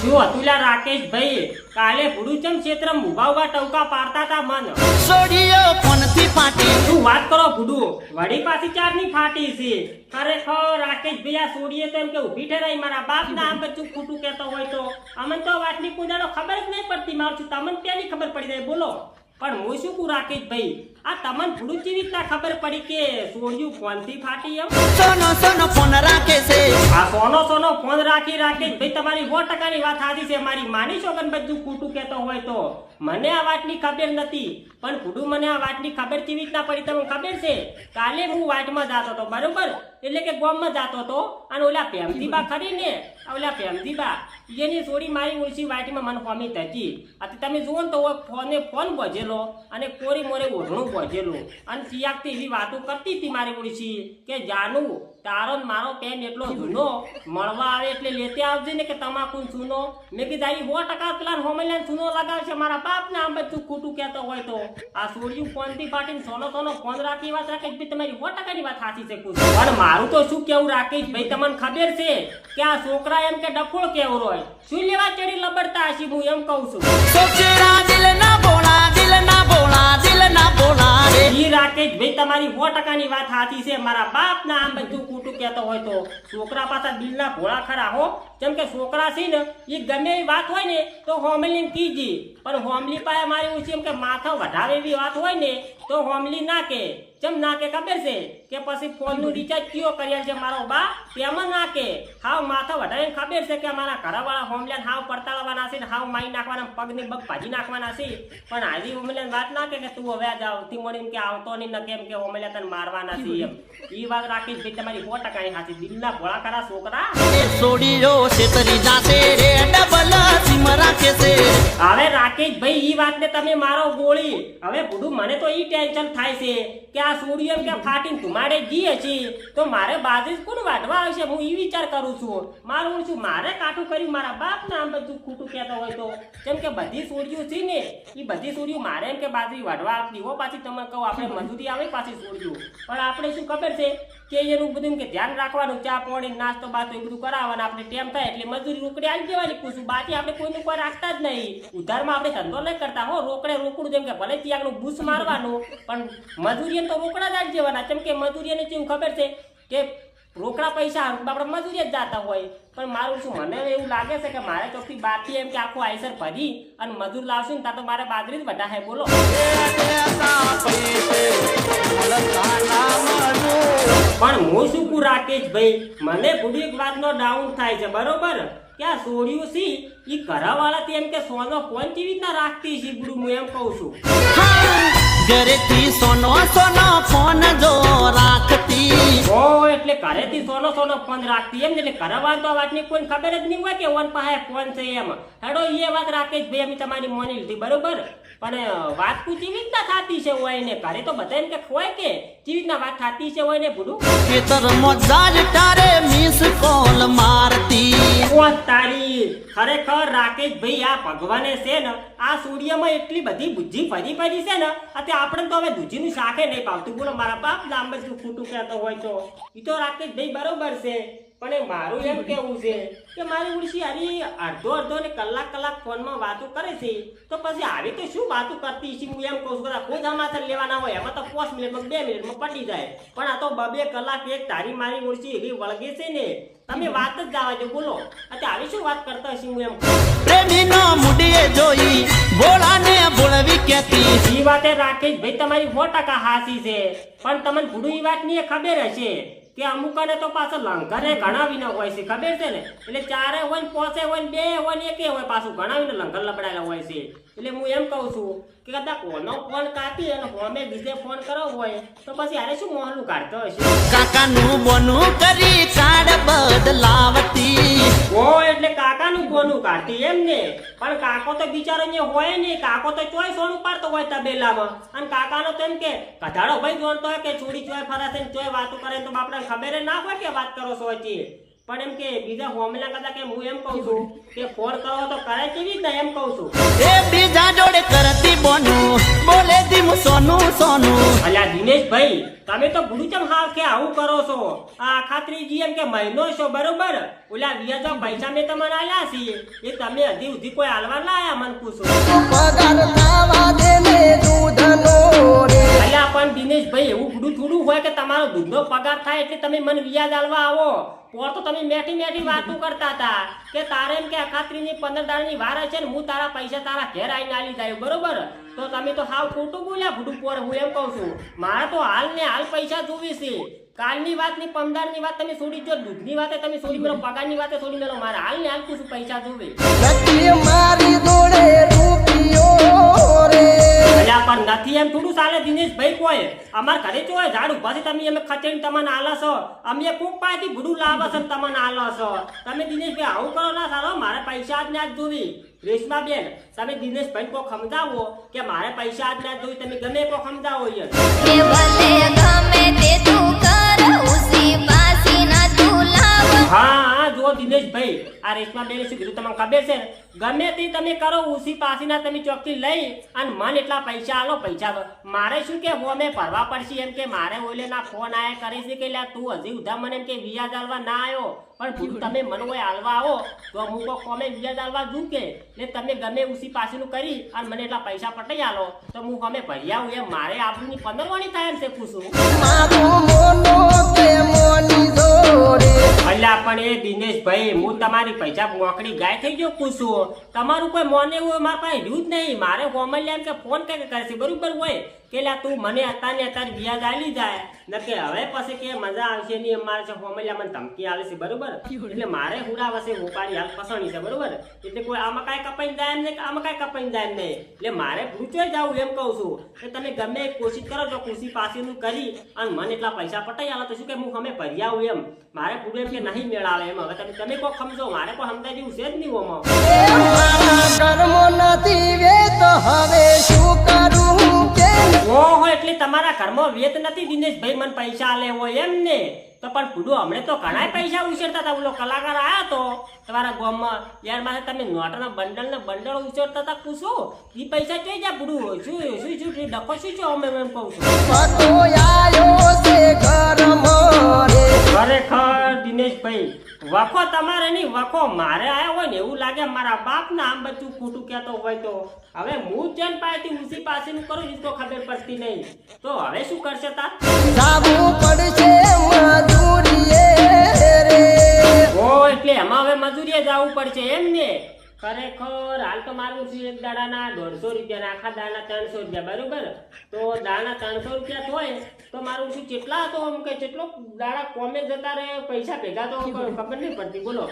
શું હતું લ્યા રાકેશ ભાઈ? કાલે ભૂડું ચમ ક્ષેત્રમાં ઉભા ઉભા ટવકા પાડતા તા મન. સોડિયો ફોનથી ફાટી. શું વાત કરો ભૂડું? વડી પાછી ચારની ફાટી છે. ખરેખર રાકેશ ભાઈ આ સોડીએ તો એમ કે ઊભી ઠરાઈ મારા બાપ ના આમ બધું ખોટું કહેતો હોય તો અમને તો વાતની કુદાડો ખબર જ નહીં પડતી. મારું છું તમને ત્યાંની ખબર પડી જાય બોલો. પણ હું શું કહું રાકેશ ભાઈ, આ તમને ભૂડું કેવી રીતના ખબર પડી કે સોડિયું ફોનથી ફાટી એમ? સોનો સોનો ફોન રાખે છે. આ સોનો સોનો ફોન રાખી રાકેશ ભાઈ તમારી 100% ની વાત સાચી છે. મારી માની છો કે બધું ખોટું કહેતો હોય તો મને આ વાતની ખબર નથી. પણ ભૂડું મને આ વાતની ખબર કેવી રીતના પડી તમને ખબર છે? કાલે હું વાટમાં જાતો હતો બરોબર, એટલે કે ગામમાં જાતો હતો અને ઓલા પેમજીબા ખરી ને, ઓલા પેમજીબા એની સોડી મારી ઓછી વાટમાં મને ફોમી થતી હતી. તમે જુઓ ને તો ફોન બોજેલો અને કોરી મોરે ઓઢણું બોજેલું અને સિયાકથી એવી વાતો કરતી હતી મારી ઓછી કે જાનું તારો ને મારો પેન એટલો જૂનો મળવા આવે એટલે લેતે આવજે ને કે તમાકુ સૂનો. મેં કીધું 100% પેલા હોમલ્યાન સૂનો લગાવશે મારા બાપ ને આમ બધું ખોટું કહેતો હોય તો આ સોડિયું ફોનથી ફાટીને સોનો સોનો ફોન રાખી વાત રાકેશ ભાઈ તમારી 100% ની વાત સાચી છે. પણ મારું તો શું કેવું રાકેશ ભાઈ, તમને ખબર છે કે આ છોકરા એમ કે ડફોળ કેવું હોય, શું લેવા ચડી લબડતા હશે હું એમ કહું છું. સોચેરા દિલ ના બોલા, દિલ ના બોલા, દિલ ના બોલા રે. ઈ રાકેશ ભાઈ તમારી 100% ની વાત સાચી છે. મારા બાપ ના આમ બધું ખોટું કહેતો હોય તો છોકરા પાછા દિલના ભોળા ખરા હો. જેમ કે છોકરા છે ને એ ગમે એવી વાત હોય ને તો હોમલી કીજી, પણ હોમલી પાસે મારી ઓછી એમ કે માથા વધારે એવી વાત હોય ને તો હોમલી ના કે. ચમ ના કે ખબર છે કે પછી ફોન નું રિચાર્જ કયો કર્યા છે મારો બા તેમાં ના કે. હાવ માથા વધારે ખબર છે કે અમારા ઘરવાળા હોમલ્યાન હાવ પડતાળવાના છે ને હાવ માઈ નાખવાના, પગની બગ ભાજી નાખવાના છે. પણ આવી હોમલ્યાન વાત ના કે તું હવે આ આવતી મોડી કે આવતો નહીં ન કેમ કે હોમલ્યા તને મારવાના છે એમ. એ વાત રાખી ભાઈ તમારી 100% ની સાચી. દિલના ભોળા ખરા છોકરા. સોડિયો છેતરી જાશે રે, ડબલ સિમ રાખે છે. હવે રાકેશ ભાઈ ઈ વાતને તમે મારો ગોળી. હવે ભૂડું મને તો ઈ ટેન્શન થાય છે કે આ સોડિયો એમ કે ફાટીને ધુમાડે જીએ છે તો મારે બાજુ કોણ વાટવા આવશે હું ઈ વિચાર કરું છું. મારું શું મારે કાઠું કર્યું મારા બાપ ને આમ બધું ખોટું કહેતો હોય તો. જેમ કે બધી સોડિયું છે ને એ બધી સોડિયું મારે એમ કે બાજુ વાટવા આવતી હો. પાછી તમને કહું આપણે મજૂરી આવે પાછી સોડિયું, પણ આપણે શું ખબર છે કે એનું બધું કે ધ્યાન રાખવાનું, ચા પાણી નાસ્તો બાસ્તો એ બધું કરાવવાનું. આપણે ટેમ થાય એટલે મજૂરી રોકડી આવી દેવાની પૂછું. બાકી આપણે કોઈનું કોઈ રાખતા જ નહીં. ઉધારમાં આપણે ધંધો નહીં કરતા હો. રોકડે રોકડું જેમ કે ભલે ત્યાંનું બૂસ મારવાનું પણ મજૂરી તો રોકડા જ આવી દેવાના. કેમ કે મજૂરીને કેવું ખબર છે કે રોકડા પૈસા આપણે મજૂરી જ જાતા હોય. પણ મારું શું મને એવું લાગે છે કે મારે ચોથી બાકી એમ કે આખું આઈસર ભરી અને મજૂર લાવશું ને ત્યાં તો મારે બાજરી જ બધા હે બોલો. પણ હું શું કહું રાકેશ ભાઈ, મને પૂરી એક વાતનો ડાઉન થાય છે બરોબર કે આ સોડિયું છે ઈ ઘરવાળા એમ કે સોનો ફોન કેવી રીતના રાખતી છે બુડું હું એમ કહું છું. ઘરેથી સોનો સોનો ફોન જો રાખતી. ઓ એટલે ઘરેથી સોનો સોનો ફોન રાખતી એમ. એટલે ઘરવાળા તો આ વાતની કોઈ ખબર જ નહીં હોય કે ઓન પાસે ફોન છે એમ. હેડો એ વાત રાકેશ ભાઈ અમે તમારી મોની લીધી બરોબર, પણ વાત કુ કેવી રીતના થતી છે હોય ને ઘરે તો બધા એમ કે હોય કે કેવી રીતના વાત થતી છે હોય ને ભૂડું. ખેતર મોજાજ તારે મિસ કોલ મારતી. ઓ તારી ખરેખર રાકેશ ભાઈ આ ભગવાને છે ને આ સૂર્યમાં એટલી બધી બુદ્ધિ ફરી પડી છે ને અત્યારે આપણે તો હવે દૂધીનું શાકે નહીં પાવતું બોલો. મારા બાપ લાંબ બધું ખોટું કહેતો હોય તો એ તો રાકેશ ભાઈ બરોબર છે. પણ મારું એમ કેવું છે કે મારી ઉડસી હારી અડધો ને કલાક ફોનમાં વાતો કરે છે તો પછી આવી તો શું વાતો કરતી છે હું એમ કહું છું. કોઈ સમાચાર લેવાના હોય એમાં તો 5 મિનિટમાં 2 મિનિટમાં પટી જાય. પણ આ તો 2 કલાક એક તારી મારી ઉડસી એવી વળગે છે ને તમે વાત જ જવા દો બોલો. અત્યારે આવી શું વાત કરતા હશે હું એમ પ્રેમીનો મુડીએ જોઈ બોલાને બોલવી કેતી. ઈ વાતે રાકેશ ભાઈ તમારી 100% હાસી છે. પણ તમને ભૂડું ઈ વાતની ખબર હશે કે અમુકને તો પાછો લંઘને ગણાવીને હોય છે ખબર છે ને. એટલે 4 હોય ને 5 હોય ને 2 હોય ને 1 હોય પાછું ગણાવીને લંઘન લબડાયેલા હોય છે. એટલે હું એમ કહું છું કે કદાચ કોનો ફોન કાપી અને હોમે બીજે ફોન કરવો હોય તો પછી આને શું મોહલું કાઢતો હશે. કાકાનું બોનું કરી કાઢ બદલાવતી. ઓ એટલે કાકાનું બોનું કાઢતી એમ ને. પણ કાકો તો બિચારો ને હોય ને, કાકો તો ચોય સોનું પાડતો હોય તબેલામાં અને કાકાનો તો એમ કે કધાડો ભાઈ જોણતો હોય કે છોડી ચોય ફરાશે ને ચોય વાતો કરે તો આપણે ખબર ના હોય કે વાત કરો છો હતી. પણ એમ કે બીજા હોમલા કરતા કે હું એમ કહું છું કે ફોન કરો તો કરાય કેવી રીતના એમ કહું છું. એ બીજા જોડે કરતી બોનું બોલે દી હું સોનું સોનું અલ્યા દિનેશભાઈ તમે તો ભૂલું ચમ હાવ કે આવું કરો છો. આ ખાતરીજી એમ કે મહિનો છો બરોબર ઓલા વ્યાજો પૈસા મેં તમને આલ્યા છીએ એ તમે હજી સુધી કોઈ હાલવા ના આયા મન પૂછો. પગાર ખાવા દે ને દૂધનો રે અલ્યા પણ દિનેશભાઈ એવું ભૂલું થોડું હોય કે તમારો દૂધનો પગાર થાય એટલે તમે મને વ્યાજ આલવા આવો. પોર તો તમે મેઠી મેઠી વાતો કરતા હતા કે તારે એમ કે અખાત્રીની 15 દાડાની વાર છે ને હું તારા પૈસા તારા ઘેર આવીને આલી જાય બરોબર. તો તમે તો હાવ ખોટું બોલ્યા ભૂડું પોર. હું એમ કહું છું મારે તો હાલ ને હાલ પૈસા જોવી છે. કાલની વાત ની 15 ની વાત તમે છોડી જો દૂધની વાતે તમે છોડી મેલો પગારની વાતે છોડી મેલો મારે હાલ ને હાલ પૂછું પૈસા જોવે. નથી મારી જોડે રૂપિયો રે અલ્યા પણ નથી એમ થોડું ચાલે દિનેશભાઈ. કોઈ અમાર ઘરે તો હોય ઝાડ ઉભા છે તમે અમે ખચેડી તમને આલો છો અમે કોક પાસેથી ભૂડું લાવો છો તમને આલો છો. તમે દિનેશભાઈ આવું કરો ના સારો મારે પૈસા જ ના જ જોવી. રેશમાબેન તમે દિનેશભાઈ કો સમજાવો કે મારે પૈસા જ ના જ જોવી. તમે ગમે કો સમજાવો યાર. કે ભલે ગમે તે તું કર ઉસી પાસી ના તું લાવ. હા જો દિનેશભાઈ આ રેશમાબેન શું કીધું તમને ખબર છે ને? ગમે તે તમે કરો ઉસી પાસીના તમે ચોકથી લઈ અને મન એટલા પૈસા આલો. પૈસા મારે શું કે હોમે ભરવા પડશે એમ કે મારે ઓલે ના ફોન આયા કરે છે કે લ્યા તું હજી ઉધા મને એમ કે વ્યાજ આલવા ના આવ્યો પણ ભૂલ તમે મને કોઈ આલવા આવો તો હું કો કોમે વ્યાજ આલવા દઉં કે એટલે તમે ગમે ઉસી પાસીનું કરી અને મને એટલા પૈસા પટાઈ આલો તો હું અમે ભરી આવું. એમ મારે આપણું 15 વાળી થાય એમ છે પૂછું. મારું મોનો કે મોની જોડે અલ્યા પણ એ દિનેશભાઈ હું તમારી પૈસા મોકડી ગાય થઈ ગયો પૂછું. તમારું કોઈ મોને એવું મારા પાસે રહ્યું જ નહીં. મારે હોમલ્યા એમ કે ફોન કઈ કરશે બરોબર હોય કે લ્યા તું મને અત્યારે વ્યાજ આલી જાય ને કે હવે પછી કે મજા આવશે નહીં અમારે છે હોમલ્યા મને ધમકી આલે છે બરોબર. એટલે મારે હુડા વસે ઉપાડી હાલ પસણી છે બરોબર. એટલે કોઈ આમાં કાંઈ કપાઈને જાય એમ નહીં આમાં કાંઈ કપાઈને જાય એમ નહીં. એટલે મારે ભૂચોય જાવું એમ કહું છું કે તમે ગમે એક કોશિશ કરો છો ખુશી પાસેનું કરી અને મને એટલા પૈસા પટાઈ આલો તો શું કે હું અમે ભરી આવું એમ. મારે પૂરું એમ કે નહીં મેળાવે એમ. હવે તમે કોઈ સમજો મારે કોઈ સમજાય જેવું છે જ નહીં ઓમાં. મારા કર્મો નથી વે તો હવે શું કરું કે ઓહો એટલે તમારા ઘરમાં વેત નથી દિનેશભાઈ મને પૈસા આલે હોય એમ ને. તો પણ પૂડું હમણે તો ઘણા પૈસા ઉછેરતા હતા. ઓલો કલાકાર આયા તો તમારા ગામમાં યાર મારે તમે નોટના બંડલ ઉછેરતા હતા પૂછો એ પૈસા જોઈ જા પૂડું શું શું શું ડખો શું છો અમે એમ કહું છું. પતો આયો છે ઘરમાં રે ખરેખર દિનેશભાઈ વખો તમારે નહીં વખો મારે આયા હોય ને એવું લાગે મારા બાપ ના આમ બધું ખોટું કહેતો હોય તો. હવે હું જેન પાસેથી ઉસી પાસેનું કરું એ તો ખબર પડતી નહીં તો હવે શું કરશે તાર? જાવું પડશે મજૂરીએ રે ઓ એટલે એમાં હવે મજૂરીએ જવું પડશે એમ ને. ખરેખર હાલ તો મારું છે એક દાડાના 150 રૂપિયા આખા દાડા 300 રૂપિયા બરોબર. તો દાડા 300 રૂપિયા હોય તો મારું શું કેટલા તો એમ કે કેટલો દાડા કોમે જતા રહે પૈસા ભેગા તો ખબર નહીં પડતી. બોલો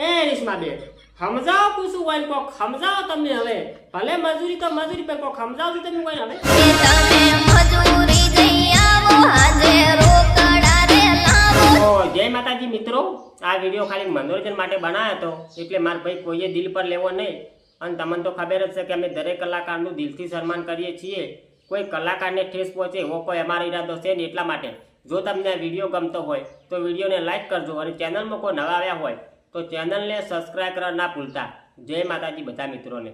એ રેશમાબેન સમજાવો પૂછું હોય કોક સમજાવો તમે હવે. ભલે મજૂરી તો મજૂરી પણ કોક સમજાવજો તમે હોય હવે. કે તમે મજૂરી જઈ આવો આજે રોકડા રે લાવો. તો જય માતાજી મિત્રો આ વિડીયો ખાલી મનોરંજન માટે બનાવ્યો હતો એટલે મારા ભાઈ કોઈએ દિલ પર લેવો નહીં. અને તમને તો ખબર જ છે કે અમે દરેક કલાકારનું દિલથી સન્માન કરીએ છીએ. કોઈ કલાકારને ઠેસ પહોંચે એવો કોઈ અમારો ઈરાદો છે ને. એટલા માટે જો તમને આ વિડીયો ગમતો હોય તો વિડીયોને લાઈક કરજો અને ચેનલમાં કોઈ નવા આવ્યા હોય તો ચેનલને સબસ્ક્રાઈબ કરવા ના ભૂલતા. જય માતાજી બધા મિત્રોને.